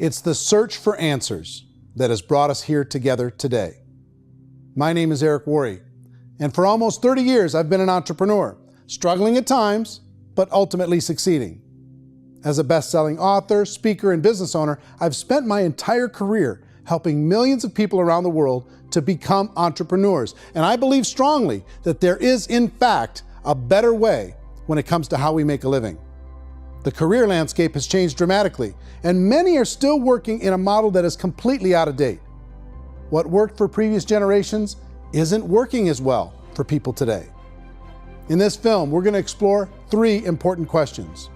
It's the search for answers that has brought us here together today. My name is Eric Worre, and for almost 30 years I've been an entrepreneur, struggling at times, but ultimately succeeding. As a best-selling author, speaker, and business owner, I've spent my entire career helping millions of people around the world to become entrepreneurs. And I believe strongly that there is, in fact, a better way when it comes to how we make a living. The career landscape has changed dramatically, and many are still working in a model that is completely out of date. What worked for previous generations isn't working as well for people today. In this film, we're going to explore 3 important questions.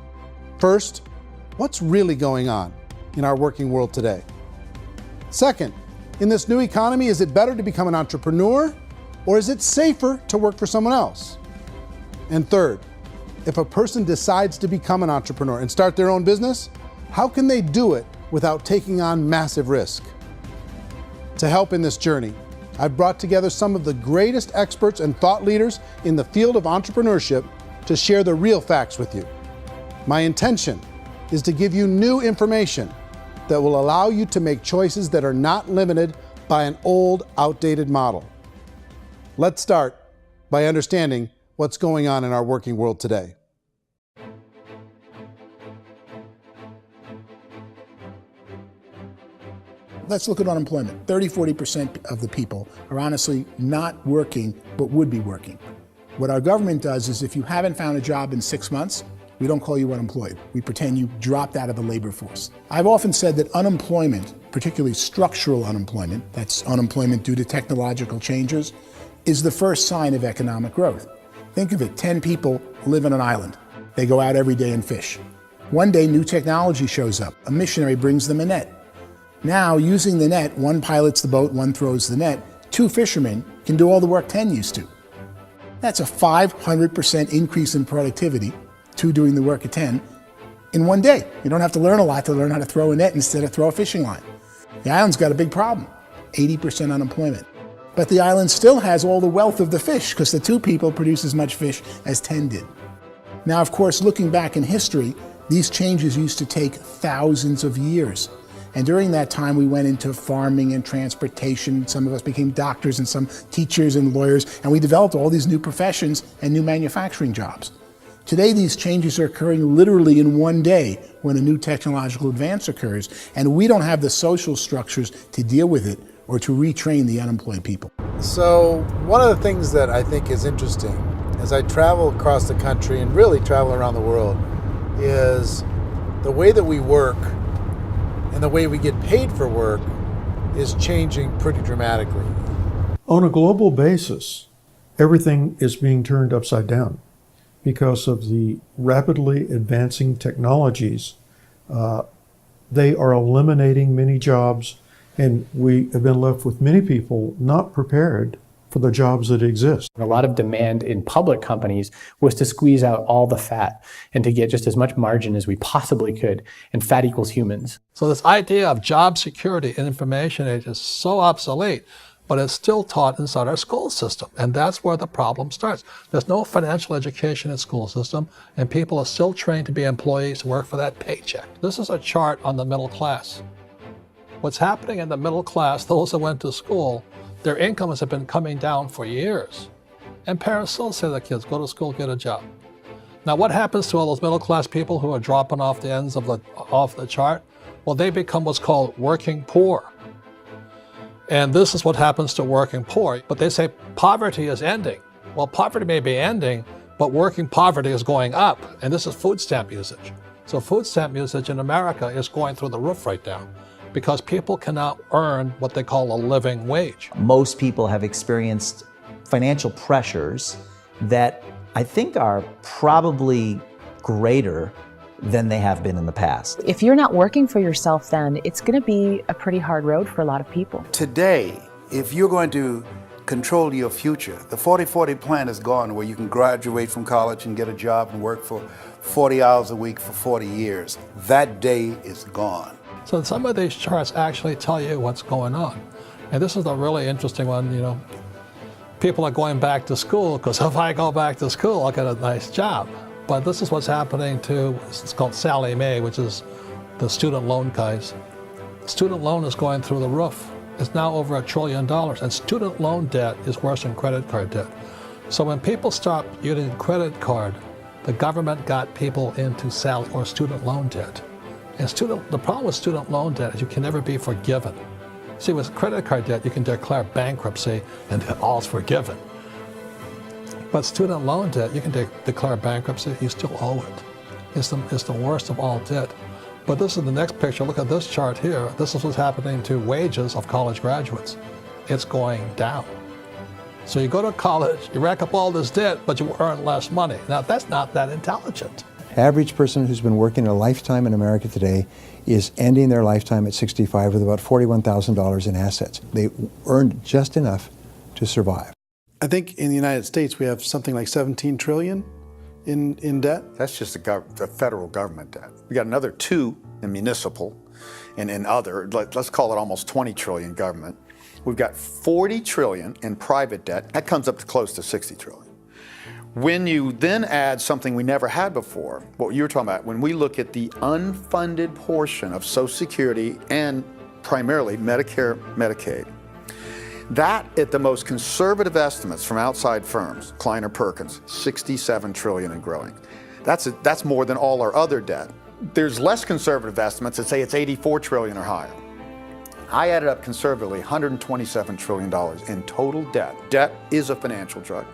First, what's really going on in our working world today? Second, in this new economy, is it better to become an entrepreneur, or is it safer to work for someone else? And third, if a person decides to become an entrepreneur and start their own business, how can they do it without taking on massive risk? To help in this journey, I've brought together some of the greatest experts and thought leaders in the field of entrepreneurship to share the real facts with you. My intention is to give you new information that will allow you to make choices that are not limited by an old, outdated model. Let's start by understanding what's going on in our working world today. Let's look at unemployment. 30–40% of the people are honestly not working, but would be working. What our government does is if you haven't found a job in 6 months, we don't call you unemployed. We pretend you dropped out of the labor force. I've often said that unemployment, particularly structural unemployment, that's unemployment due to technological changes, is the first sign of economic growth. Think of it, 10 people live on an island. They go out every day and fish. One day, new technology shows up. A missionary brings them a net. Now, using the net, one pilots the boat, one throws the net. 2 fishermen can do all the work 10 used to. That's a 500% increase in productivity, 2 doing the work of 10, in one day. You don't have to learn a lot to learn how to throw a net instead of throw a fishing line. The island's got a big problem, 80% unemployment. But the island still has all the wealth of the fish because the 2 people produce as much fish as 10 did. Now, of course, looking back in history, these changes used to take thousands of years. And during that time, we went into farming and transportation. Some of us became doctors and some teachers and lawyers, and we developed all these new professions and new manufacturing jobs. Today, these changes are occurring literally in one day when a new technological advance occurs, and we don't have the social structures to deal with it or to retrain the unemployed people. So one of the things that I think is interesting as I travel across the country and really travel around the world is the way that we work and the way we get paid for work is changing pretty dramatically. On a global basis, everything is being turned upside down because of the rapidly advancing technologies. They are eliminating many jobs, and we have been left with many people not prepared for the jobs that exist. A lot of demand in public companies was to squeeze out all the fat and to get just as much margin as we possibly could, and fat equals humans. So this idea of job security in information age is so obsolete, but it's still taught inside our school system, and that's where the problem starts. There's no financial education in school system, and people are still trained to be employees to work for that paycheck. This is a chart on the middle class. What's happening in the middle class, those that went to school, their incomes have been coming down for years. And parents still say to their kids, go to school, get a job. Now what happens to all those middle class people who are dropping off the ends of the chart? Well, they become what's called working poor. And this is what happens to working poor. But they say poverty is ending. Well, poverty may be ending, but working poverty is going up. And this is food stamp usage. So food stamp usage in America is going through the roof right now, because people cannot earn what they call a living wage. Most people have experienced financial pressures that I think are probably greater than they have been in the past. If you're not working for yourself, then it's going to be a pretty hard road for a lot of people. Today, if you're going to control your future, the 40-40 plan is gone, where you can graduate from college and get a job and work for 40 hours a week for 40 years. That day is gone. So some of these charts actually tell you what's going on. And this is a really interesting one, you know. People are going back to school because if I go back to school, I'll get a nice job. But this is what's happening to, it's called Sallie Mae, which is the student loan guys. Student loan is going through the roof. It's now over $1 trillion, and student loan debt is worse than credit card debt. So when people stopped using credit card, the government got people into student loan debt. And the problem with student loan debt is you can never be forgiven. See, with credit card debt, you can declare bankruptcy and all's forgiven. But student loan debt, you can declare bankruptcy, you still owe it. It's the worst of all debt. But this is the next picture. Look at this chart here. This is what's happening to wages of college graduates. It's going down. So you go to college, you rack up all this debt, but you earn less money. Now, that's not that intelligent. Average person who's been working a lifetime in America today is ending their lifetime at 65 with about $41,000 in assets. They earned just enough to survive. I think in the United States we have something like 17 trillion in debt. That's just the federal government debt. We got another 2 in municipal and in other, let's call it almost 20 trillion government. We've got 40 trillion in private debt. That comes up to close to 60 trillion. When you then add something we never had before, what you were talking about, when we look at the unfunded portion of Social Security and primarily Medicare, Medicaid, that at the most conservative estimates from outside firms, Kleiner Perkins, 67 trillion and growing. That's more than all our other debt. There's less conservative estimates that say it's 84 trillion or higher. I added up conservatively $127 trillion in total debt. Debt is a financial drug.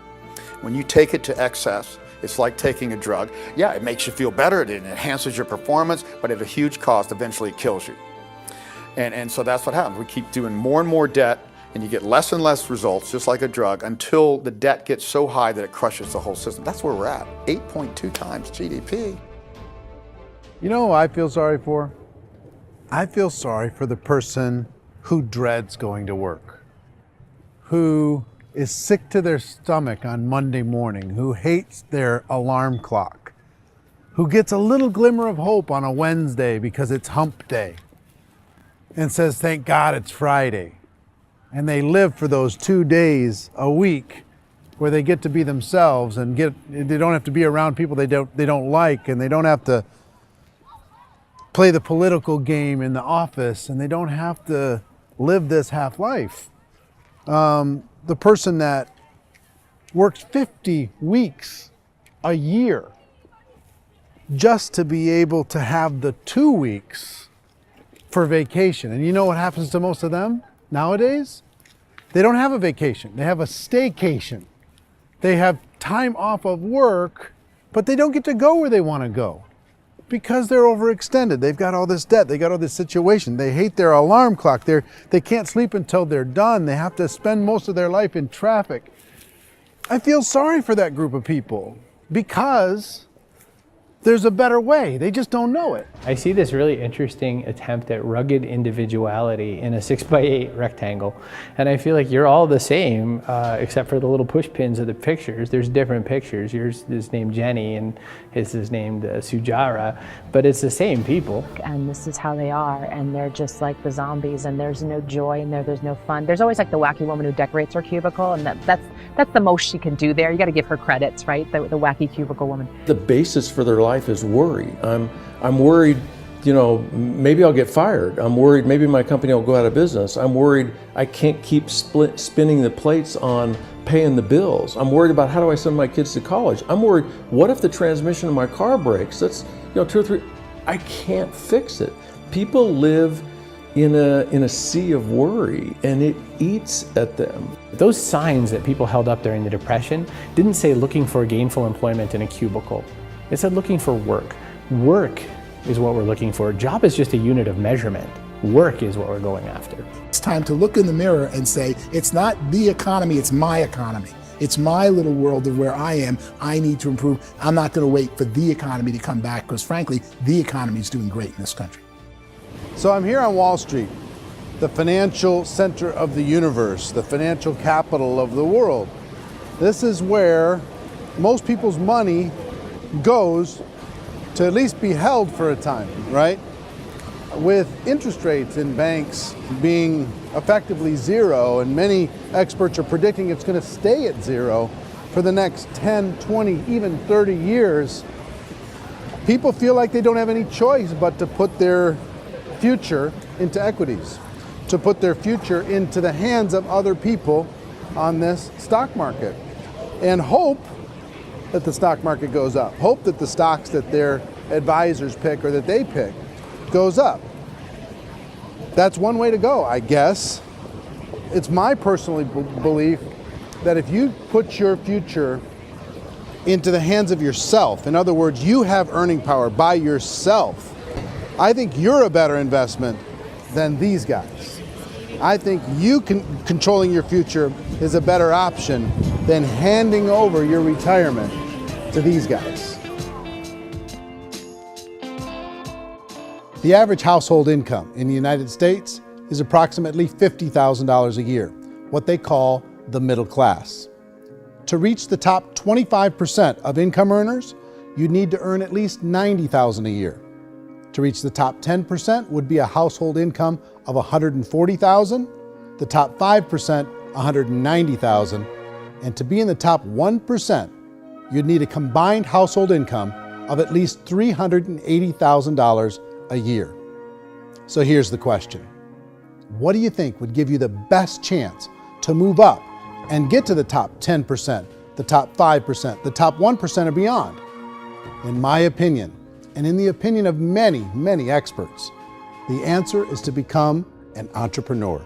When you take it to excess, it's like taking a drug. Yeah, it makes you feel better, it enhances your performance, but at a huge cost, eventually it kills you. And so that's what happens. We keep doing more and more debt, and you get less and less results, just like a drug, until the debt gets so high that it crushes the whole system. That's where we're at, 8.2 times GDP. You know who I feel sorry for? I feel sorry for the person who dreads going to work, who is sick to their stomach on Monday morning, who hates their alarm clock, who gets a little glimmer of hope on a Wednesday because it's hump day and says, thank God it's Friday. And they live for those 2 days a week where they get to be themselves and they don't have to be around people they don't like, and they don't have to play the political game in the office, and they don't have to live this half life. The person that works 50 weeks a year just to be able to have the 2 weeks for vacation. And you know what happens to most of them nowadays? They don't have a vacation. They have a staycation. They have time off of work, but they don't get to go where they want to go because they're overextended. They've got all this debt. They got all this situation. They hate their alarm clock. They can't sleep until they're done. They have to spend most of their life in traffic. I feel sorry for that group of people because there's a better way. They just don't know it. I see this really interesting attempt at rugged individuality in a 6x8 rectangle. And I feel like you're all the same, except for the little push pins of the pictures. There's different pictures. Yours is named Jenny and his is named Sujara, but it's the same people. And this is how they are, and they're just like the zombies, and there's no joy in there, there's no fun. There's always like the wacky woman who decorates her cubicle, and that's the most she can do there. You got to give her credits, right? The wacky cubicle woman. The basis for their life is worry. I'm worried, you know, maybe I'll get fired. I'm worried maybe my company will go out of business. I'm worried I can't keep spinning the plates on paying the bills. I'm worried about how do I send my kids to college. I'm worried, what if the transmission of my car breaks? That's, you know, 2 or 3, I can't fix it. People live in a sea of worry, and it eats at them. Those signs that people held up during the Depression didn't say looking for gainful employment in a cubicle. It said looking for work. Work is what we're looking for. Job is just a unit of measurement. Work is what we're going after. It's time to look in the mirror and say, it's not the economy, it's my economy. It's my little world of where I am. I need to improve. I'm not going to wait for the economy to come back, because frankly, the economy is doing great in this country. So I'm here on Wall Street, the financial center of the universe, the financial capital of the world. This is where most people's money goes to at least be held for a time, right? With interest rates in banks being effectively zero, and many experts are predicting it's going to stay at zero for the next 10, 20, even 30 years, people feel like they don't have any choice but to put their future into equities, to put their future into the hands of other people on this stock market, and hope that the stock market goes up, hope that the stocks that their advisors pick or that they pick goes up. That's one way to go, I guess. It's my personal belief that if you put your future into the hands of yourself, in other words, you have earning power by yourself, I think you're a better investment than these guys. I think you controlling your future is a better option than handing over your retirement to these guys. The average household income in the United States is approximately $50,000 a year, what they call the middle class. To reach the top 25% of income earners, you'd need to earn at least $90,000 a year. To reach the top 10% would be a household income of $140,000, the top 5%, $190,000, and to be in the top 1%, you'd need a combined household income of at least $380,000 a year. So here's the question. What do you think would give you the best chance to move up and get to the top 10%, the top 5%, the top 1% or beyond? In my opinion, and in the opinion of many, many experts, the answer is to become an entrepreneur,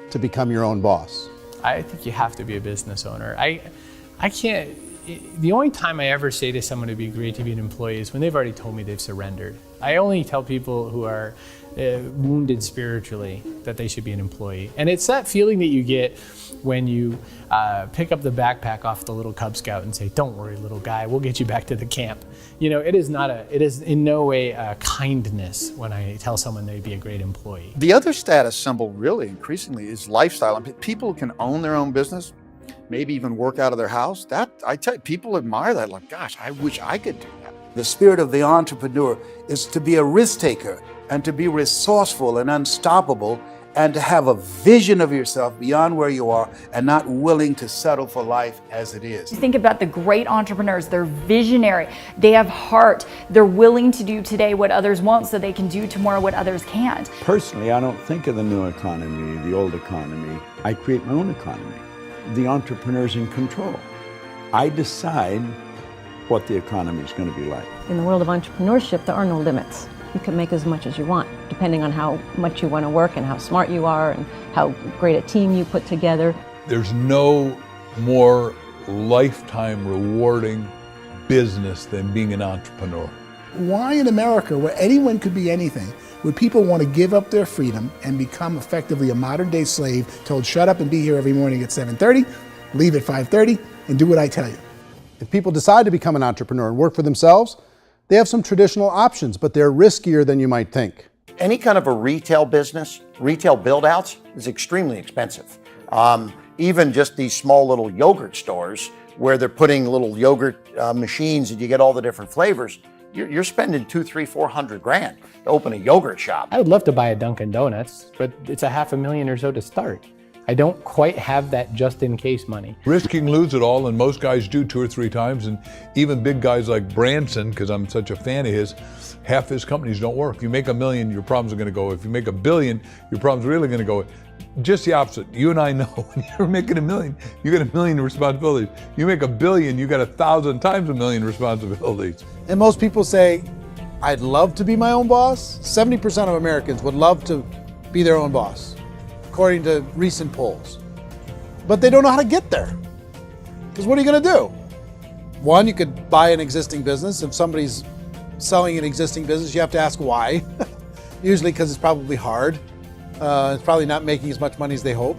to become your own boss. I think you have to be a business owner. I can't, the only time I ever say to someone it'd be great to be an employee is when they've already told me they've surrendered. I only tell people who are wounded spiritually that they should be an employee. And it's that feeling that you get when you pick up the backpack off the little Cub Scout and say, "Don't worry, little guy, we'll get you back to the camp." You know, it is in no way a kindness when I tell someone they'd be a great employee. The other status symbol really increasingly is lifestyle. I mean, people can own their own business, maybe even work out of their house. That, I tell you, people admire that. Like, gosh, I wish I could do that. The spirit of the entrepreneur is to be a risk taker and to be resourceful and unstoppable and to have a vision of yourself beyond where you are and not willing to settle for life as it is. Think about the great entrepreneurs. They're visionary. They have heart. They're willing to do today what others won't so they can do tomorrow what others can't. Personally, I don't think of the new economy, the old economy. I create my own economy. The entrepreneur's in control. I decide what the economy is going to be like. In the world of entrepreneurship, there are no limits. You can make as much as you want, depending on how much you want to work and how smart you are and how great a team you put together. There's no more lifetime rewarding business than being an entrepreneur. Why in America, where anyone could be anything, would people want to give up their freedom and become effectively a modern-day slave, told shut up and be here every morning at 7:30, leave at 5:30, and do what I tell you? If people decide to become an entrepreneur and work for themselves, they have some traditional options, but they're riskier than you might think. Any kind of a retail business, retail build-outs is extremely expensive. Even just these small little yogurt stores where they're putting little yogurt machines and you get all the different flavors, you're spending $200,000, $300,000, $400,000 to open a yogurt shop. I would love to buy a Dunkin' Donuts, but it's $500,000 or so to start. I don't quite have that just in case money. Risking lose it all, and most guys do 2 or 3 times, and even big guys like Branson, because I'm such a fan of his, half his companies don't work. If you make $1 million, your problems are going to go. If you make $1 billion, your problems are really going to go. Just the opposite. You and I know when you're making $1 million, you get $1 million responsibilities. You make $1 billion, you got 1,000 times $1 million responsibilities. And most people say, I'd love to be my own boss. 70% of Americans would love to be their own boss, according to recent polls. But they don't know how to get there. Because what are you going to do? One, you could buy an existing business. If somebody's selling an existing business, you have to ask why. Usually because it's probably hard. It's probably not making as much money as they hope.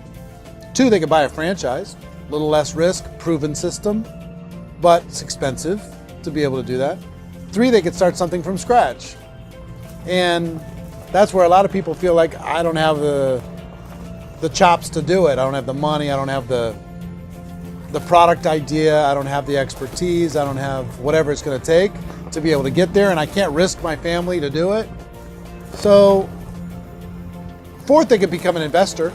2, they could buy a franchise. A little less risk, proven system, but it's expensive to be able to do that. 3, they could start something from scratch. And that's where a lot of people feel like, I don't have the chops to do it. I don't have the money. I don't have the product idea. I don't have the expertise. I don't have whatever it's going to take to be able to get there, and I can't risk my family to do it. So 4th, they could become an investor.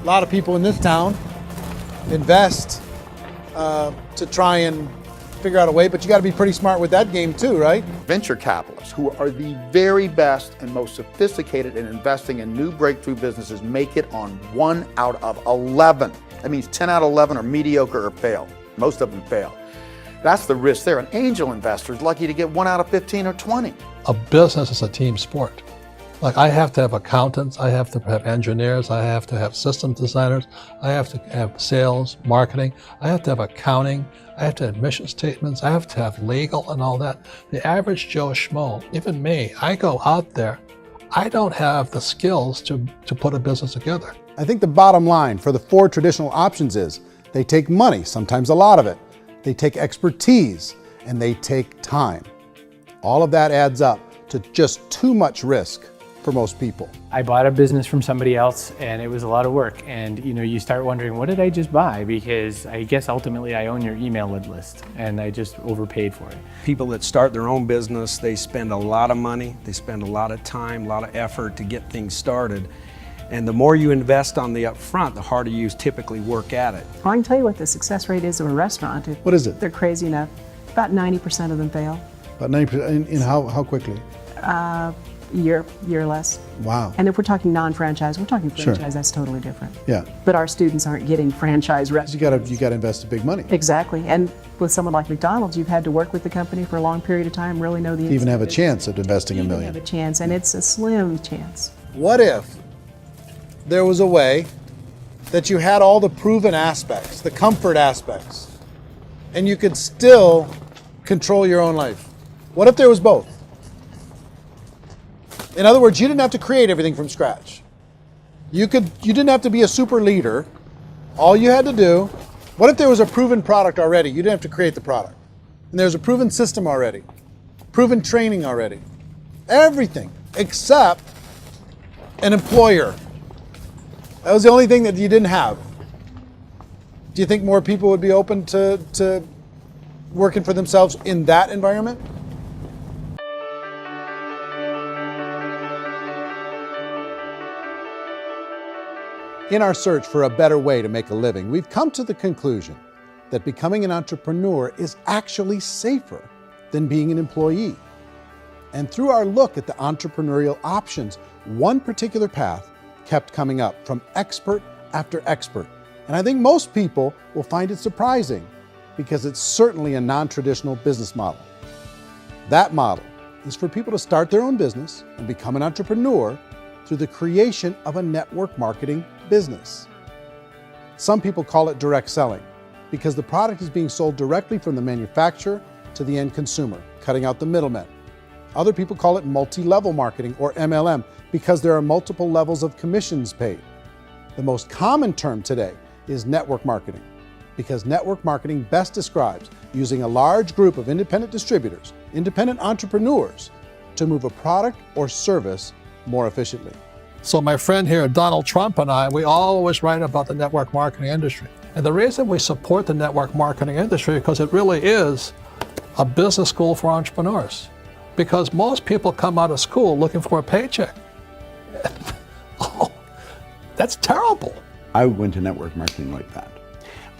A lot of people in this town invest to try and figure out a way, but you got to be pretty smart with that game too, right? Venture capitalists, who are the very best and most sophisticated in investing in new breakthrough businesses, make it on 1 out of 11. That means 10 out of 11 are mediocre or fail. Most of them fail. That's the risk there. An angel investor is lucky to get 1 out of 15 or 20. A business is a team sport. Like, I have to have accountants, I have to have engineers, I have to have systems designers, I have to have sales, marketing, I have to have accounting, I have to have mission statements, I have to have legal and all that. The average Joe Schmo, even me, I go out there, I don't have the skills to put a business together. I think the bottom line for the 4 traditional options is they take money, sometimes a lot of it. They take expertise, and they take time. All of that adds up to just too much risk for most people. I bought a business from somebody else and it was a lot of work. And you start wondering, what did I just buy? Because I guess ultimately I own your email list and I just overpaid for it. People that start their own business, they spend a lot of money, they spend a lot of time, a lot of effort to get things started. And the more you invest on the upfront, the harder you typically work at it. I can tell you what the success rate is of a restaurant. What is it? They're crazy enough. About 90% of them fail. About 90%, in how quickly? Year or less. Wow. And if we're talking non-franchise, we're talking franchise, Sure. That's totally different. Yeah. But our students aren't getting franchise restaurants. You got to invest big money. Exactly. And with someone like McDonald's, you've had to work with the company for a long period of time, really know the To even have a business. chance at investing $1 million. Have a chance, and it's a slim chance. What if there was a way that you had all the proven aspects, the comfort aspects, and you could still control your own life? What if there was both? In other words, you didn't have to create everything from scratch. You didn't have to be a super leader. All you had to do, what if there was a proven product already? You didn't have to create the product. And there's a proven system already, proven training already. Everything except an employer. That was the only thing that you didn't have. Do you think more people would be open to working for themselves in that environment? In our search for a better way to make a living, we've come to the conclusion that becoming an entrepreneur is actually safer than being an employee. And through our look at the entrepreneurial options, one particular path kept coming up from expert after expert. And I think most people will find it surprising because it's certainly a non-traditional business model. That model is for people to start their own business and become an entrepreneur through the creation of a network marketing business. Some people call it direct selling because the product is being sold directly from the manufacturer to the end consumer, cutting out the middlemen. Other people call it multi-level marketing, or MLM, because there are multiple levels of commissions paid. The most common term today is network marketing, because network marketing best describes using a large group of independent distributors, independent entrepreneurs, to move a product or service more efficiently. So my friend here, Donald Trump, and I, we always write about the network marketing industry. And the reason we support the network marketing industry is because it really is a business school for entrepreneurs. Because most people come out of school looking for a paycheck. Oh, that's terrible. I went to network marketing like that.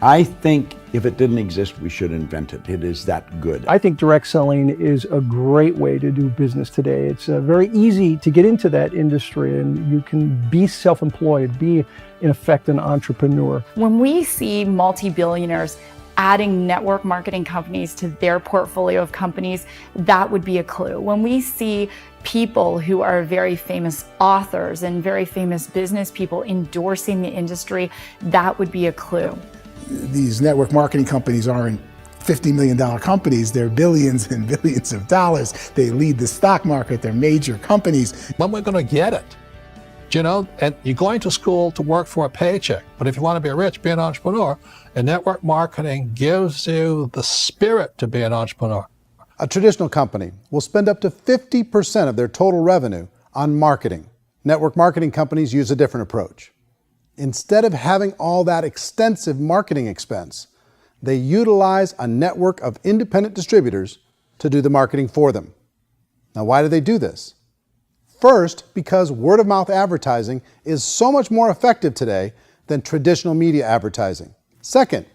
I think if it didn't exist, we should invent it. It is that good. I think direct selling is a great way to do business today. It's very easy to get into that industry, and you can be self-employed, be in effect an entrepreneur. When we see multi-billionaires adding network marketing companies to their portfolio of companies, that would be a clue. When we see people who are very famous authors and very famous business people endorsing the industry, that would be a clue. These network marketing companies aren't $50 million companies, they're billions and billions of dollars. They lead the stock market, they're major companies. When we're going to get it? You know, and you're going to school to work for a paycheck, but if you want to be rich, be an entrepreneur, and network marketing gives you the spirit to be an entrepreneur. A traditional company will spend up to 50% of their total revenue on marketing. Network marketing companies use a different approach. Instead of having all that extensive marketing expense, they utilize a network of independent distributors to do the marketing for them. Now, why do they do this? First, because word-of-mouth advertising is so much more effective today than traditional media advertising. Second,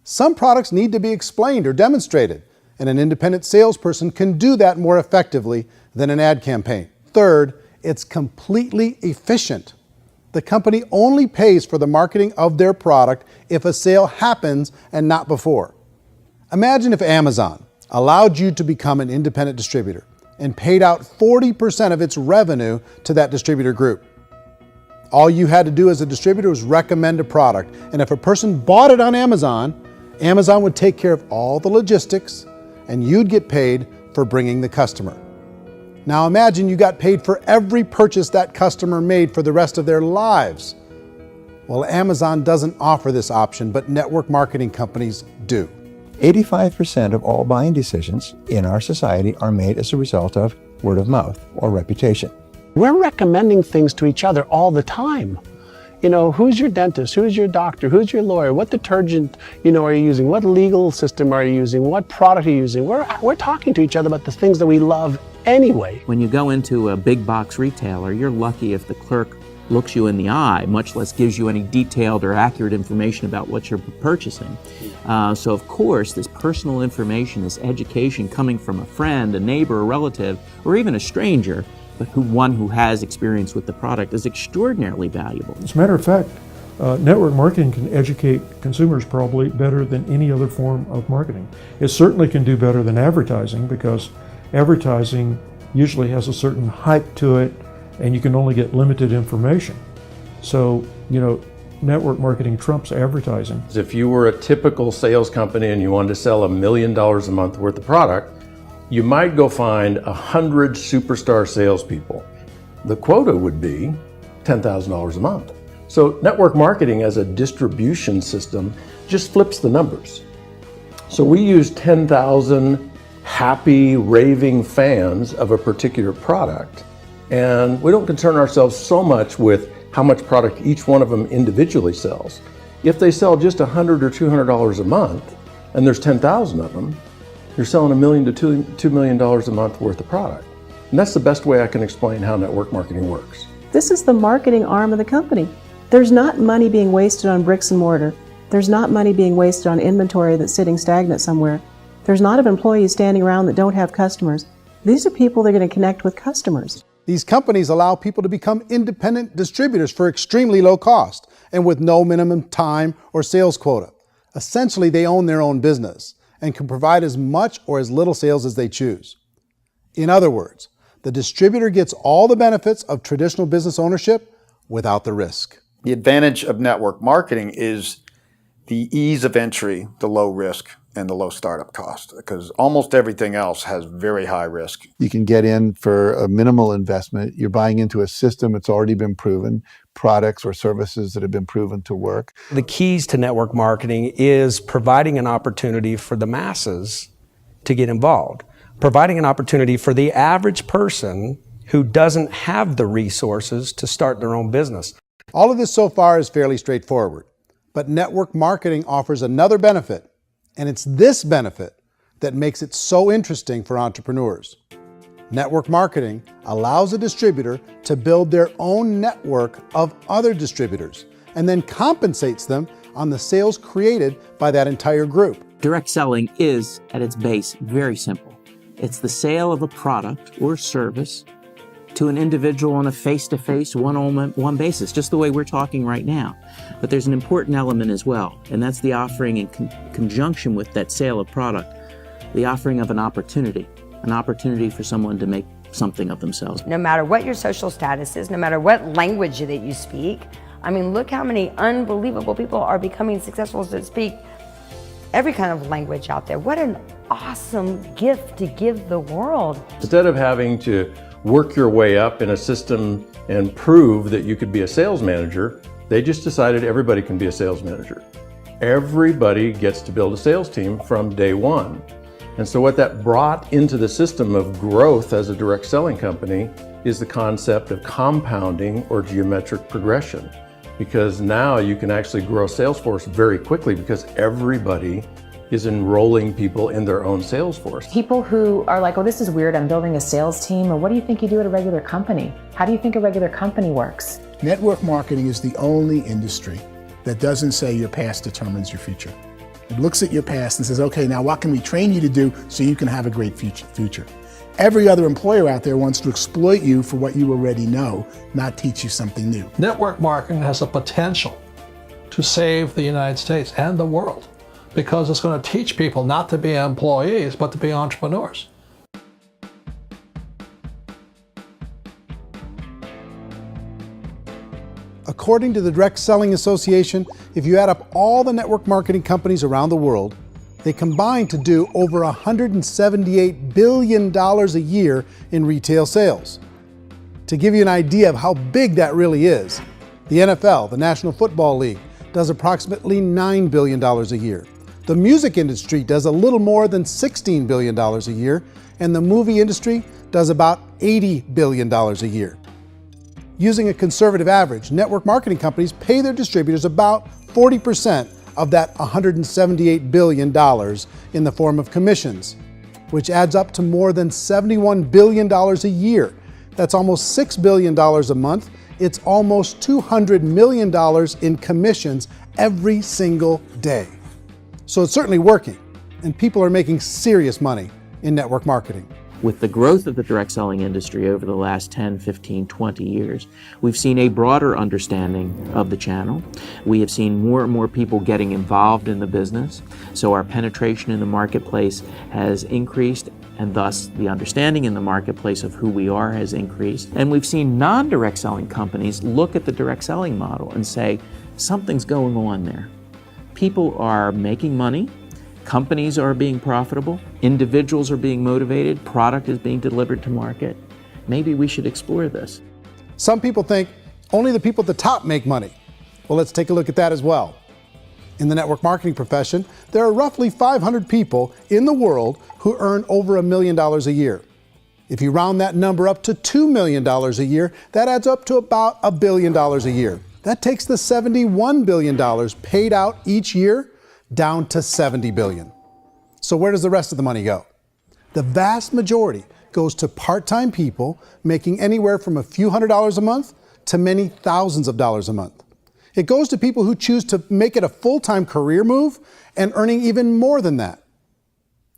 some products need to be explained or demonstrated and an independent salesperson can do that more effectively than an ad campaign. Third, it's completely efficient. The company only pays for the marketing of their product if a sale happens and not before. Imagine if Amazon allowed you to become an independent distributor and paid out 40% of its revenue to that distributor group. All you had to do as a distributor was recommend a product, and if a person bought it on Amazon, Amazon would take care of all the logistics and you'd get paid for bringing the customer. Now imagine you got paid for every purchase that customer made for the rest of their lives. Well, Amazon doesn't offer this option, but network marketing companies do. 85% of all buying decisions in our society are made as a result of word of mouth or reputation. We're recommending things to each other all the time. You know, who's your dentist? Who's your doctor? Who's your lawyer? What detergent, are you using? What legal system are you using? What product are you using? We're talking to each other about the things that we love anyway. When you go into a big box retailer, you're lucky if the clerk looks you in the eye, much less gives you any detailed or accurate information about what you're purchasing. So of course, this personal information, this education coming from a friend, a neighbor, a relative, or even a stranger, but one who has experience with the product is extraordinarily valuable. As a matter of fact, network marketing can educate consumers probably better than any other form of marketing. It certainly can do better than advertising, because advertising usually has a certain hype to it and you can only get limited information. So, network marketing trumps advertising. If you were a typical sales company and you wanted to sell $1 million a month worth of product, you might go find 100 superstar salespeople. The quota would be $10,000 a month. So network marketing as a distribution system just flips the numbers. So we use 10,000 happy, raving fans of a particular product, and we don't concern ourselves so much with how much product each one of them individually sells. If they sell just $100 or $200 a month, and there's 10,000 of them, you're selling $1 million to $2 million a month worth of product. And that's the best way I can explain how network marketing works. This is the marketing arm of the company. There's not money being wasted on bricks and mortar. There's not money being wasted on inventory that's sitting stagnant somewhere. There's not of employees standing around that don't have customers. These are people that are going to connect with customers. These companies allow people to become independent distributors for extremely low cost and with no minimum time or sales quota. Essentially, they own their own business and can provide as much or as little sales as they choose. In other words, the distributor gets all the benefits of traditional business ownership without the risk. The advantage of network marketing is the ease of entry, the low risk, and the low startup cost, because almost everything else has very high risk. You can get in for a minimal investment. You're buying into a system that's already been proven, products or services that have been proven to work. The keys to network marketing is providing an opportunity for the masses to get involved, providing an opportunity for the average person who doesn't have the resources to start their own business. All of this so far is fairly straightforward, but network marketing offers another benefit, and it's this benefit that makes it so interesting for entrepreneurs. Network marketing allows a distributor to build their own network of other distributors and then compensates them on the sales created by that entire group. Direct selling is, at its base, very simple. It's the sale of a product or service to an individual on a face-to-face, one-on-one basis, just the way we're talking right now. But there's an important element as well, and that's the offering in conjunction with that sale of product, the offering of an opportunity for someone to make something of themselves. No matter what your social status is, no matter what language that you speak, I mean, look how many unbelievable people are becoming successful to speak every kind of language out there. What an awesome gift to give the world. Instead of having to work your way up in a system and prove that you could be a sales manager, they just decided everybody can be a sales manager. Everybody gets to build a sales team from day one. And so what that brought into the system of growth as a direct selling company is the concept of compounding or geometric progression. Because now you can actually grow a sales force very quickly because everybody is enrolling people in their own sales force. People who are like, oh, this is weird, I'm building a sales team, or what do you think you do at a regular company? How do you think a regular company works? Network marketing is the only industry that doesn't say your past determines your future. It looks at your past and says, okay, now what can we train you to do so you can have a great future? Every other employer out there wants to exploit you for what you already know, not teach you something new. Network marketing has the potential to save the United States and the world because it's going to teach people not to be employees, but to be entrepreneurs. According to the Direct Selling Association, if you add up all the network marketing companies around the world, they combine to do over $178 billion a year in retail sales. To give you an idea of how big that really is, the NFL, the National Football League, does approximately $9 billion a year. The music industry does a little more than $16 billion a year, and the movie industry does about $80 billion a year. Using a conservative average, network marketing companies pay their distributors about 40% of that $178 billion in the form of commissions, which adds up to more than $71 billion a year. That's almost $6 billion a month. It's almost $200 million in commissions every single day. So it's certainly working, and people are making serious money in network marketing. With the growth of the direct selling industry over the last 10, 15, 20 years, we've seen a broader understanding of the channel. We have seen more and more people getting involved in the business, so our penetration in the marketplace has increased, and thus the understanding in the marketplace of who we are has increased. And we've seen non-direct selling companies look at the direct selling model and say, something's going on there. People are making money, companies are being profitable, individuals are being motivated, product is being delivered to market. Maybe we should explore this. Some people think only the people at the top make money. Well, let's take a look at that as well. In the network marketing profession, there are roughly 500 people in the world who earn over $1 million a year. If you round that number up to $2 million a year, that adds up to about $1 billion a year. That takes the $71 billion paid out each year down to $70 billion. So where does the rest of the money go? The vast majority goes to part-time people making anywhere from a few $100s a month to many thousands of dollars a month. It goes to people who choose to make it a full-time career move and earning even more than that.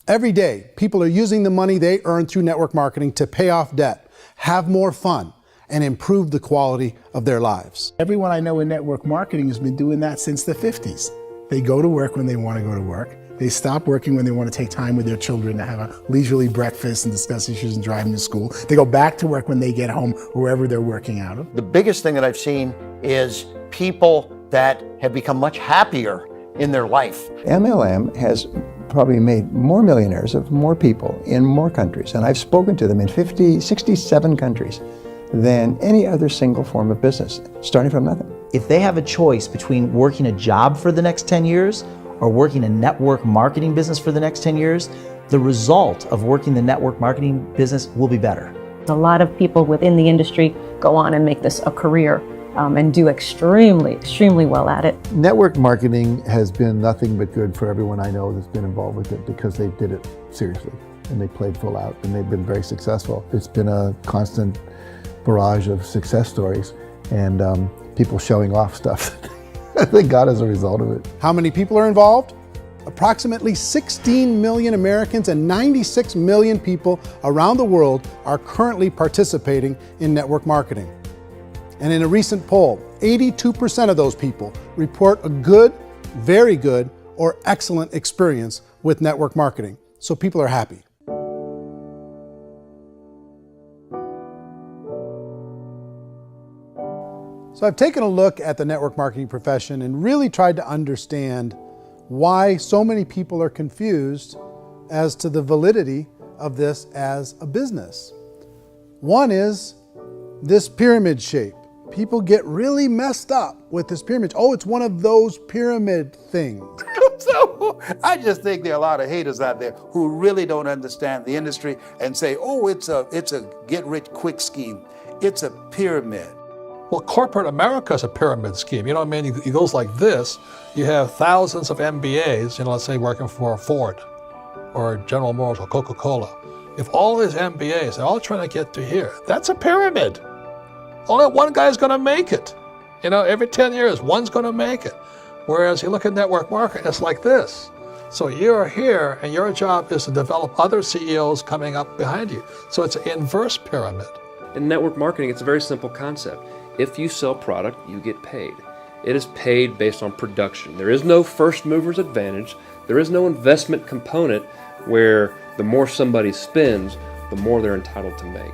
Every day, people are using the money they earn through network marketing to pay off debt, have more fun, and improve the quality of their lives. Everyone I know in network marketing has been doing that since the 50s. They go to work when they want to go to work. They stop working when they want to take time with their children to have a leisurely breakfast and discuss issues and drive them to school. They go back to work when they get home, wherever they're working out of. The biggest thing that I've seen is people that have become much happier in their life. MLM has probably made more millionaires of more people in more countries, and I've spoken to them in 67 countries, than any other single form of business, starting from nothing. If they have a choice between working a job for the next 10 years or working a network marketing business for the next 10 years, the result of working the network marketing business will be better. A lot of people within the industry go on and make this a career and do extremely well at it. Network marketing has been nothing but good for everyone I know that's been involved with it because they did it seriously and they played full out and they've been very successful. It's been a constant barrage of success stories and people showing off stuff that they got as a result of it. How many people are involved? Approximately 16 million Americans and 96 million people around the world are currently participating in network marketing. And in a recent poll, 82% of those people report a good, very good, or excellent experience with network marketing. So people are happy. So I've taken a look at the network marketing profession and really tried to understand why so many people are confused as to the validity of this as a business. One is this pyramid shape. People get really messed up with this pyramid. Oh, it's one of those pyramid things. So I just think there are a lot of haters out there who really don't understand the industry and say, oh, it's a get-rich-quick scheme. It's a pyramid. Well, corporate America is a pyramid scheme. You know what I mean? It goes like this. You have thousands of MBAs, let's say working for Ford or General Motors or Coca-Cola. If all these MBAs are all trying to get to here, that's a pyramid. Only one guy's going to make it. Every 10 years, one's going to make it. Whereas you look at network marketing, it's like this. So you're here, and your job is to develop other CEOs coming up behind you. So it's an inverse pyramid. In network marketing, it's a very simple concept. If you sell product, you get paid. It is paid based on production. There is no first mover's advantage. There is no investment component where the more somebody spends, the more they're entitled to make.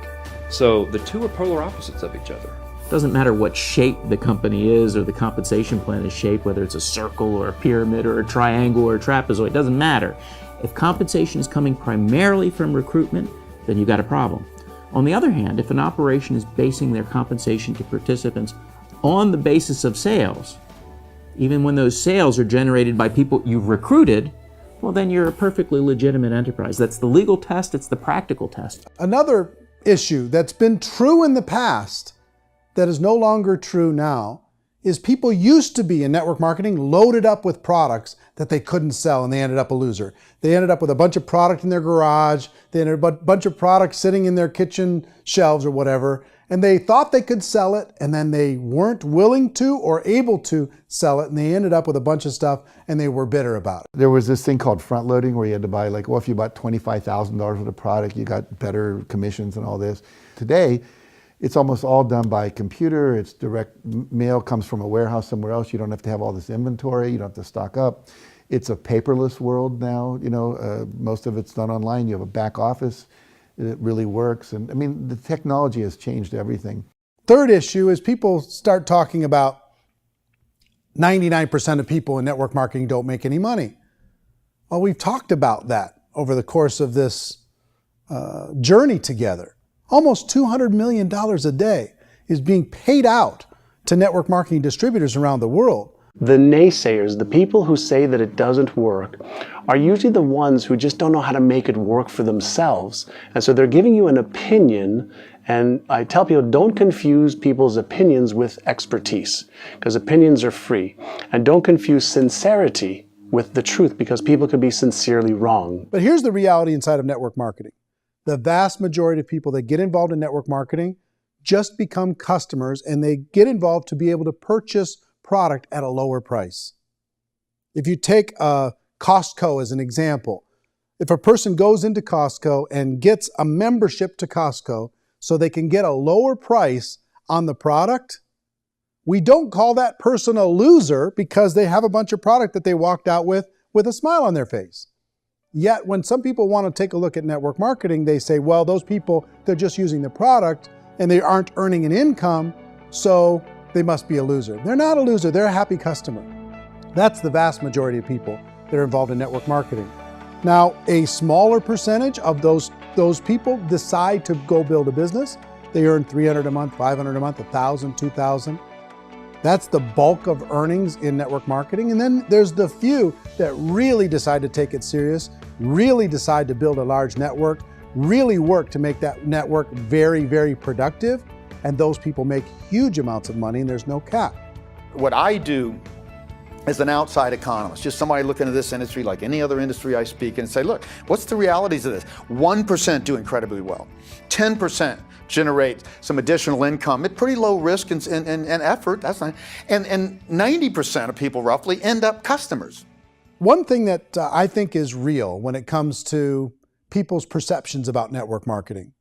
So the two are polar opposites of each other. Doesn't matter what shape the company is or the compensation plan is shaped, whether it's a circle or a pyramid or a triangle or a trapezoid, it doesn't matter. If compensation is coming primarily from recruitment, then you've got a problem. On the other hand, if an operation is basing their compensation to participants on the basis of sales, even when those sales are generated by people you've recruited, well, then you're a perfectly legitimate enterprise. That's the legal test, it's the practical test. Another issue that's been true in the past that is no longer true now is people used to be in network marketing loaded up with products that they couldn't sell, and they ended up a loser. They ended up with a bunch of product in their garage, they ended up with a bunch of products sitting in their kitchen shelves or whatever, and they thought they could sell it, and then they weren't willing to or able to sell it, and they ended up with a bunch of stuff, and they were bitter about it. There was this thing called front loading where you had to buy, like, well, if you bought $25,000 worth of product, you got better commissions and all this. Today, it's almost all done by computer. It's direct mail, comes from a warehouse somewhere else. You don't have to have all this inventory. You don't have to stock up. It's a paperless world now. You know, most of it's done online. You have a back office. It really works. And I mean, the technology has changed everything. Third issue is people start talking about 99% of people in network marketing don't make any money. Well, we've talked about that over the course of this journey together. Almost $200 million a day is being paid out to network marketing distributors around the world. The naysayers, the people who say that it doesn't work, are usually the ones who just don't know how to make it work for themselves. And so they're giving you an opinion, and I tell people, don't confuse people's opinions with expertise, because opinions are free. And don't confuse sincerity with the truth, because people could be sincerely wrong. But here's the reality inside of network marketing. The vast majority of people that get involved in network marketing just become customers, and they get involved to be able to purchase product at a lower price. If you take Costco as an example, if a person goes into Costco and gets a membership to Costco so they can get a lower price on the product, we don't call that person a loser because they have a bunch of product that they walked out with a smile on their face. Yet when some people want to take a look at network marketing, they say, well, those people, they're just using the product and they aren't earning an income, so they must be a loser. They're not a loser, they're a happy customer. That's the vast majority of people that are involved in network marketing. Now, a smaller percentage of those people decide to go build a business. They earn $300 a month, $500 a month, $1,000, $2,000. That's the bulk of earnings in network marketing. And then there's the few that really decide to take it serious, really decide to build a large network, really work to make that network very, very productive. And those people make huge amounts of money, and there's no cap. What I do as an outside economist, just somebody looking at this industry like any other industry I speak in, and say, look, what's the realities of this? 1% do incredibly well. 10% generate some additional income at pretty low risk and effort, that's not, and 90% of people roughly end up customers. One thing that I think is real when it comes to people's perceptions about network marketing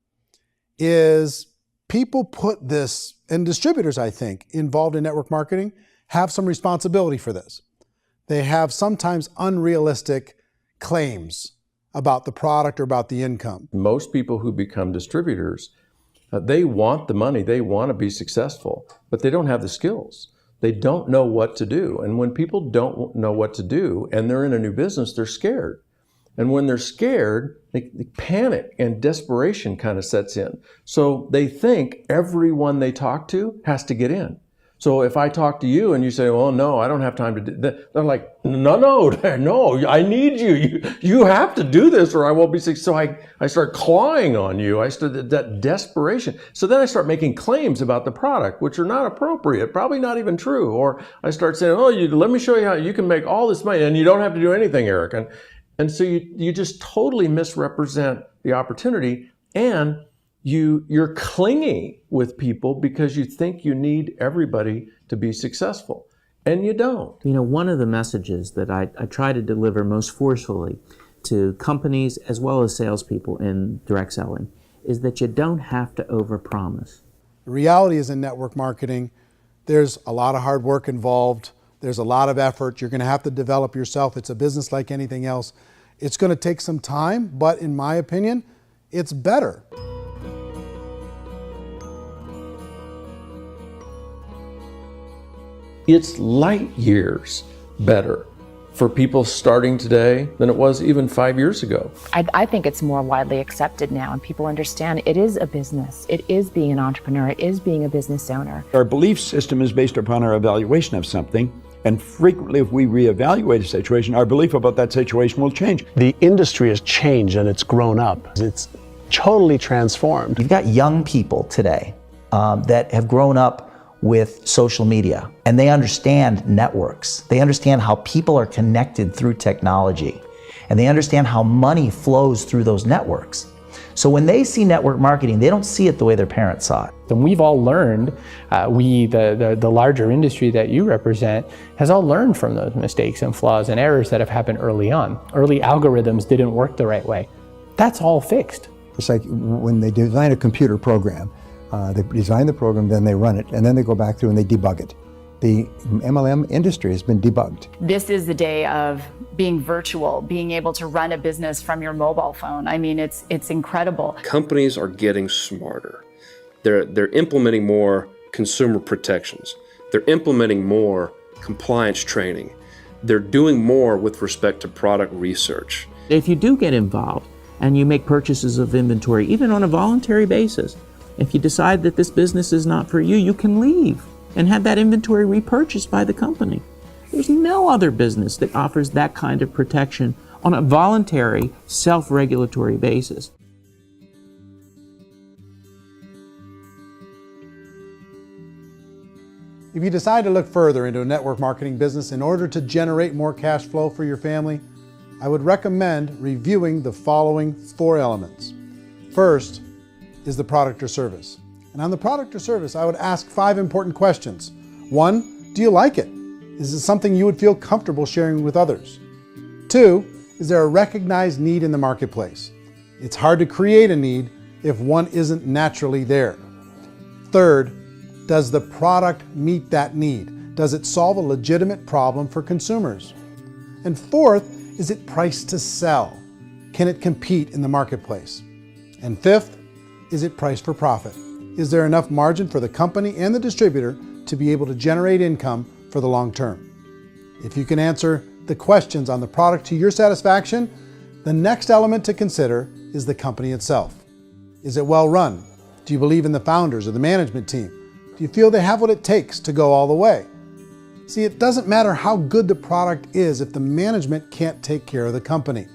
is people put this, and distributors, I think, involved in network marketing have some responsibility for this. They have sometimes unrealistic claims about the product or about the income. Most people who become distributors, they want the money, they want to be successful, but they don't have the skills. They don't know what to do. And when people don't know what to do and they're in a new business, they're scared. And when they're scared, they panic and desperation kind of sets in. So they think everyone they talk to has to get in. So if I talk to you and you say, well, no, I don't have time to do that, they're like, no, I need you. You have to do this or I won't be successful. So I start clawing on you. I start that desperation. So then I start making claims about the product, which are not appropriate, probably not even true. Or I start saying, oh, let me show you how you can make all this money and you don't have to do anything, Eric. And so you just totally misrepresent the opportunity, and you're clingy with people because you think you need everybody to be successful. and you don't. You know, one of the messages that I try to deliver most forcefully to companies as well as salespeople in direct selling is that you don't have to overpromise. The reality is in network marketing, there's a lot of hard work involved. There's a lot of effort. You're going to have to develop yourself. It's a business like anything else. It's going to take some time, but in my opinion, it's better. It's light years better for people starting today than it was even 5 years ago. I think it's more widely accepted now, and people understand it is a business. It is being an entrepreneur. It is being a business owner. Our belief system is based upon our evaluation of something, and frequently if we reevaluate a situation, our belief about that situation will change. The industry has changed and it's grown up. It's totally transformed. You've got young people today that have grown up with social media, and they understand networks. They understand how people are connected through technology, and they understand how money flows through those networks. So when they see network marketing, they don't see it the way their parents saw it. And we've all learned, the larger industry that you represent, has all learned from those mistakes and flaws and errors that have happened early on. Early algorithms didn't work the right way. That's all fixed. It's like when they design a computer program, they design the program, then they run it, and then they go back through and they debug it. The MLM industry has been debugged. This is the day of being virtual, being able to run a business from your mobile phone. I mean, it's incredible. Companies are getting smarter. They're implementing more consumer protections. They're implementing more compliance training. They're doing more with respect to product research. If you do get involved and you make purchases of inventory, even on a voluntary basis, if you decide that this business is not for you, you can leave and have that inventory repurchased by the company. There's no other business that offers that kind of protection on a voluntary, self-regulatory basis. If you decide to look further into a network marketing business in order to generate more cash flow for your family, I would recommend reviewing the following 4 elements. First is the product or service. And on the product or service, I would ask 5 important questions. 1, do you like it? Is it something you would feel comfortable sharing with others? 2, is there a recognized need in the marketplace? It's hard to create a need if one isn't naturally there. 3rd, does the product meet that need? Does it solve a legitimate problem for consumers? And 4th, is it priced to sell? Can it compete in the marketplace? And 5th, is it priced for profit? Is there enough margin for the company and the distributor to be able to generate income for the long term? If you can answer the questions on the product to your satisfaction, the next element to consider is the company itself. Is it well run? Do you believe in the founders or the management team? Do you feel they have what it takes to go all the way? See, it doesn't matter how good the product is if the management can't take care of the company.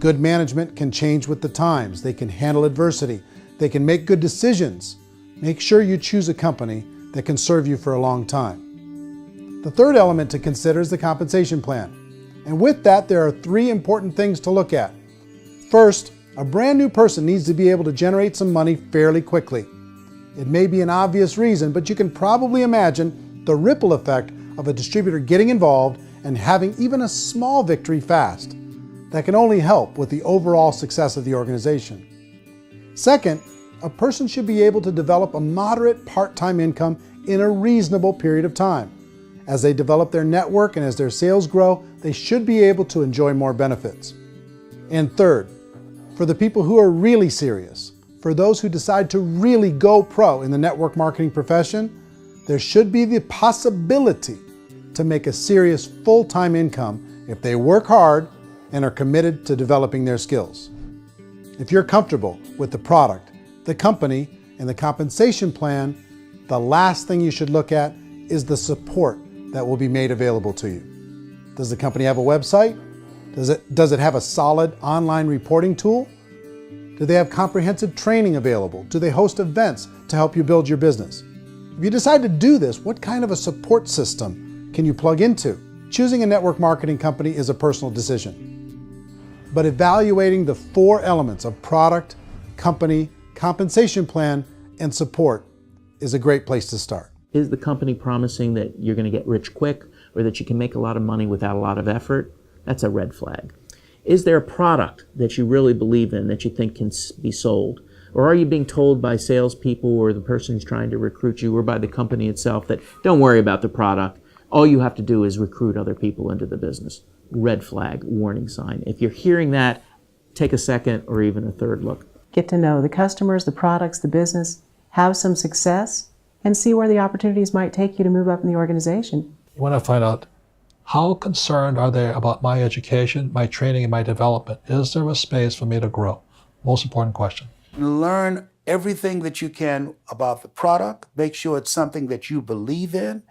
Good management can change with the times. They can handle adversity. They can make good decisions. Make sure you choose a company that can serve you for a long time. The third element to consider is the compensation plan. And with that, there are 3 important things to look at. First, a brand new person needs to be able to generate some money fairly quickly. It may be an obvious reason, but you can probably imagine the ripple effect of a distributor getting involved and having even a small victory fast. That can only help with the overall success of the organization. Second, a person should be able to develop a moderate part-time income in a reasonable period of time. As they develop their network and as their sales grow, they should be able to enjoy more benefits. And third, for the people who are really serious, for those who decide to really go pro in the network marketing profession, there should be the possibility to make a serious full-time income if they work hard and are committed to developing their skills. If you're comfortable with the product, the company, and the compensation plan, the last thing you should look at is the support that will be made available to you. Does the company have a website? Does it have a solid online reporting tool? Do they have comprehensive training available? Do they host events to help you build your business? If you decide to do this, what kind of a support system can you plug into? Choosing a network marketing company is a personal decision. But evaluating the 4 elements of product, company, compensation plan, and support is a great place to start. Is the company promising that you're going to get rich quick or that you can make a lot of money without a lot of effort? That's a red flag. Is there a product that you really believe in that you think can be sold? Or are you being told by salespeople or the person who's trying to recruit you or by the company itself that don't worry about the product, all you have to do is recruit other people into the business? Red flag, warning sign. If you're hearing that, take a second or even a third look. Get to know the customers, the products, the business, have some success, and see where the opportunities might take you to move up in the organization. You want to find out, how concerned are they about my education, my training, and my development? Is there a space for me to grow? Most important question. Learn everything that you can about the product. Make sure it's something that you believe in,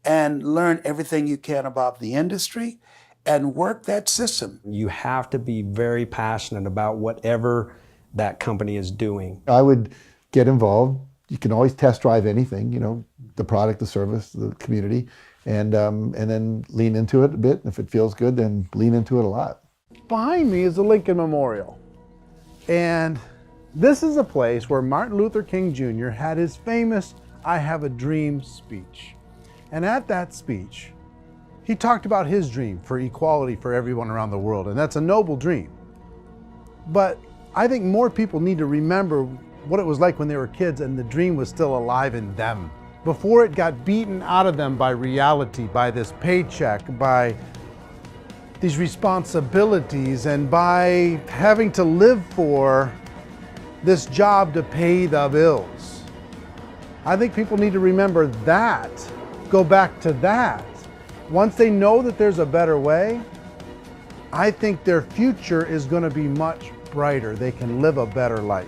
and learn everything you can about the industry and work that system. You have to be very passionate about whatever that company is doing. I would get involved. You can always test drive anything, the product, the service, the community, and then lean into it a bit. If it feels good, then lean into it a lot. Behind me is the Lincoln Memorial. And this is a place where Martin Luther King Jr. had his famous "I Have a Dream" speech. And at that speech, he talked about his dream for equality for everyone around the world, and that's a noble dream. But I think more people need to remember what it was like when they were kids and the dream was still alive in them, before it got beaten out of them by reality, by this paycheck, by these responsibilities, and by having to live for this job to pay the bills. I think people need to remember that, go back to that. Once they know that there's a better way, I think their future is going to be much brighter. They can live a better life.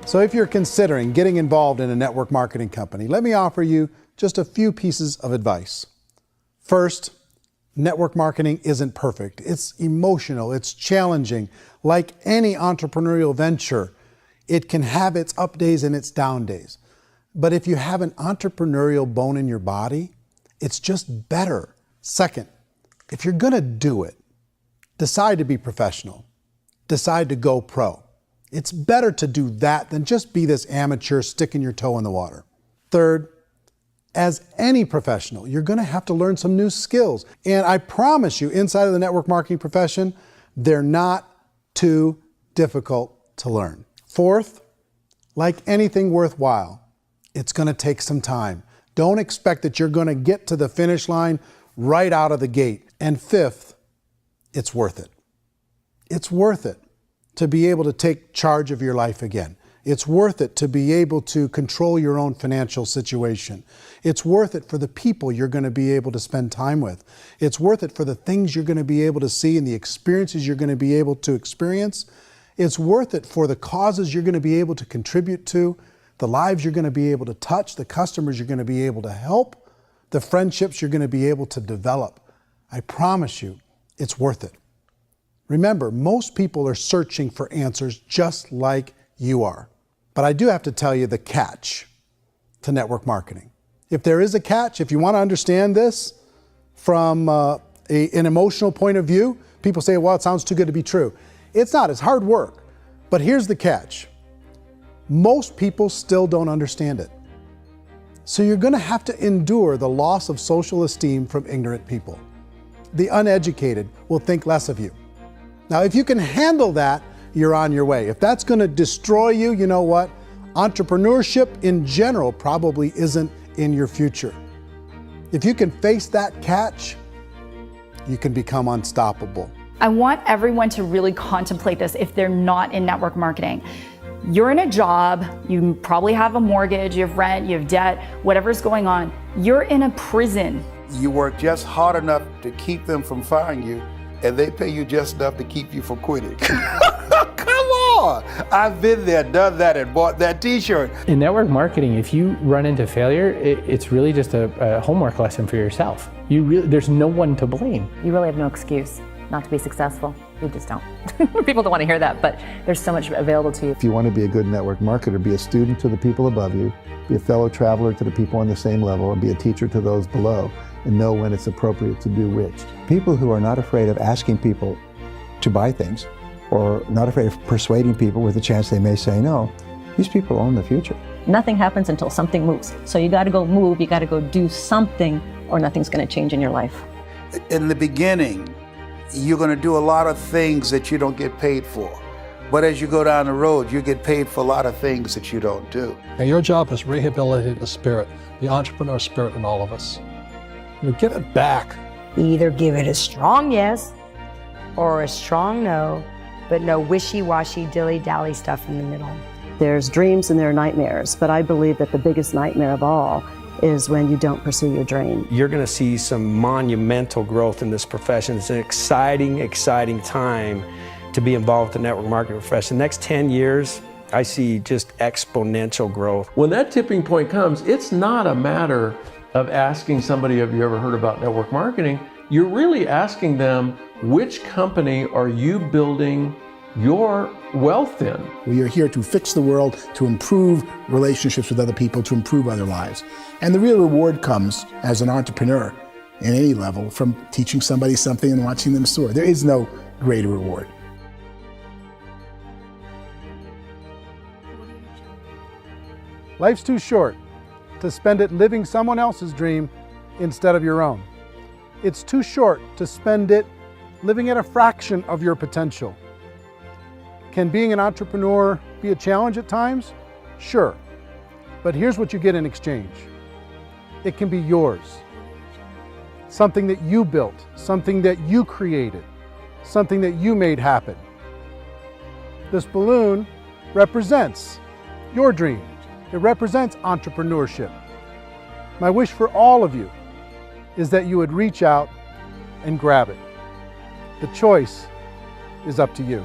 So if you're considering getting involved in a network marketing company, let me offer you just a few pieces of advice. First, network marketing isn't perfect. It's emotional, it's challenging. Like any entrepreneurial venture, it can have its up days and its down days. But if you have an entrepreneurial bone in your body, it's just better. Second, if you're gonna do it, decide to be professional. Decide to go pro. It's better to do that than just be this amateur sticking your toe in the water. Third, as any professional, you're gonna have to learn some new skills. And I promise you, inside of the network marketing profession, they're not too difficult to learn. Fourth, like anything worthwhile, it's gonna take some time. Don't expect that you're gonna get to the finish line right out of the gate. And fifth, it's worth it. It's worth it to be able to take charge of your life again. It's worth it to be able to control your own financial situation. It's worth it for the people you're going to be able to spend time with. It's worth it for the things you're going to be able to see and the experiences you're going to be able to experience. It's worth it for the causes you're going to be able to contribute to, the lives you're going to be able to touch, the customers you're going to be able to help, the friendships you're going to be able to develop. I promise you, it's worth it. Remember, most people are searching for answers just like you are. But I do have to tell you the catch to network marketing. If there is a catch, if you want to understand this from an emotional point of view, people say, well, it sounds too good to be true. It's not, it's hard work. But here's the catch. Most people still don't understand it. So you're going to have to endure the loss of social esteem from ignorant people. The uneducated will think less of you. Now, if you can handle that, you're on your way. If that's going to destroy you, you know what? Entrepreneurship in general probably isn't in your future. If you can face that catch, you can become unstoppable. I want everyone to really contemplate this if they're not in network marketing. You're in a job, you probably have a mortgage, you have rent, you have debt, whatever's going on. You're in a prison. You work just hard enough to keep them from firing you, and they pay you just enough to keep you from quitting. Come on! I've been there, done that, and bought that t-shirt. In network marketing, if you run into failure, it's really just a homework lesson for yourself. There's no one to blame. You really have no excuse not to be successful. You just don't. People don't want to hear that, but there's so much available to you. If you want to be a good network marketer, be a student to the people above you, be a fellow traveler to the people on the same level, and be a teacher to those below, and know when it's appropriate to do which. People who are not afraid of asking people to buy things or not afraid of persuading people with a chance they may say no. These people own the future. Nothing happens until something moves. So you got to go move, you got to go do something, or nothing's going to change in your life. In the beginning, you're going to do a lot of things that you don't get paid for. But as you go down the road, you get paid for a lot of things that you don't do. And your job is rehabilitate the spirit, the entrepreneur spirit in all of us. You give it back. Either give it a strong yes or a strong no, but no wishy-washy, dilly-dally stuff in the middle. There's dreams and there are nightmares, but I believe that the biggest nightmare of all is when you don't pursue your dream. You're going to see some monumental growth in this profession. It's an exciting, exciting time to be involved with the network marketing profession. The next 10 years, I see just exponential growth. When that tipping point comes, it's not a matter of asking somebody, have you ever heard about network marketing? You're really asking them, which company are you building your wealth in? We are here to fix the world, to improve relationships with other people, to improve other lives. And the real reward comes as an entrepreneur in any level from teaching somebody something and watching them soar. There is no greater reward. Life's too short to spend it living someone else's dream instead of your own. It's too short to spend it living at a fraction of your potential. Can being an entrepreneur be a challenge at times? Sure. But here's what you get in exchange. It can be yours. Something that you built, something that you created, something that you made happen. This balloon represents your dream. It represents entrepreneurship. My wish for all of you is that you would reach out and grab it. The choice is up to you.